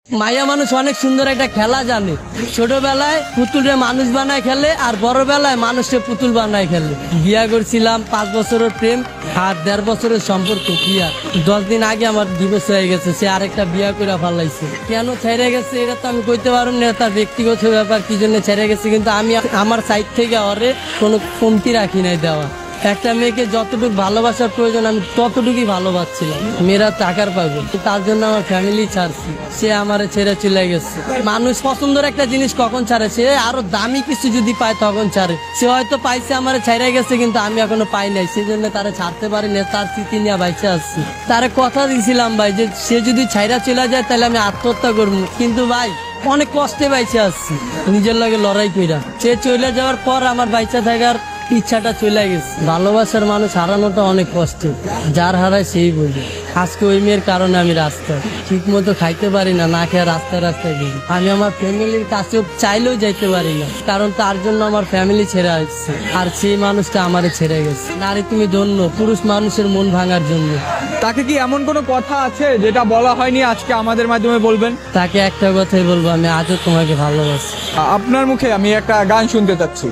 মাইয়া মানুষ অনেক সুন্দর একটা খেলা জানে। ছোটবেলায় পুতুলে মানুষ বানায় খেলে, আর বড় বেলায় মানুষকে পুতুল বানায় খেলে। বিয়া করছিলাম 5 বছরের প্রেম আর 1.5 বছরের সম্পর্ক। বিয়া 10 দিন আগে আমার ডিভোর্স হয়ে গেছে, সে আরেকটা বিয়া করে ফেলাইছে। কেন ছেড়ে গেছে এটা তো আমি কইতে পারব না, তার ব্যক্তিগত ব্যাপার, কি জন্য ছেড়ে গেছে। কিন্তু আমি আমার সাইড থেকে ওরে কোনো কমতি রাখি নাই দেওয়া। একটা মেয়েকে যতটুকু ভালোবাসার প্রয়োজন আমি ততটুকুই ভালোবাসছিলাম। মেয়েরা টাকার পাবে, তার জন্য আমার ফ্যামিলি ছাড়ছি, সে আমার ছেড়ে চলে গেছে। মানুষ পছন্দের একটা জিনিস কখন ছাড়ে, সে আরো দামি কিছু যদি পায় তখন ছাড়ে। সে হয়তো পাইছে আমার ছেড়ে গেছে, কিন্তু আমি এখনো পাই নাই, সেজন্য তারা ছাড়তে পারি না। তার স্মৃতি নিয়ে বাইচে আসছি। তারা কথা দিয়েছিলাম ভাই যে সে যদি ছাইরা চলে যায় তাহলে আমি আত্মহত্যা করবো, কিন্তু ভাই অনেক কষ্টে বাইচে আসছি নিজের লগে লড়াই কইরা। সে চলে যাওয়ার পর আমার বাইচা থাকার ইচ্ছাটা চলে গেছে। ভালোবাসার মানুষ হারানোটা অনেক কষ্ট, যার হারায় সেই বোঝে। আজকে ওই মেয়ের কারণে আমি রাস্তায় ঠিক মতো খাইতে পারি না, না খেয়ে রাস্তায় রাস্তায় গেছি। আমি আমার ফ্যামিলির কাছেও চাইলেও যাইতে পারি না, কারণ তার জন্য আমার ফ্যামিলি ছেড়ে আসছে, আর সেই মানুষটা আমারে ছেড়ে গেছে। নারী তুমি ধন্য, পুরুষ মানুষের মন ভাঙার জন্য। তাকে কি এমন কোনো কথা আছে যেটা বলা হয়নি, আজকে আমাদের মাধ্যমে বলবেন? তাকে একটা কথাই বলবো, আমি আজও তোমাকে ভালোবাসি। আপনার মুখে আমি একটা গান শুনতে চাচ্ছি।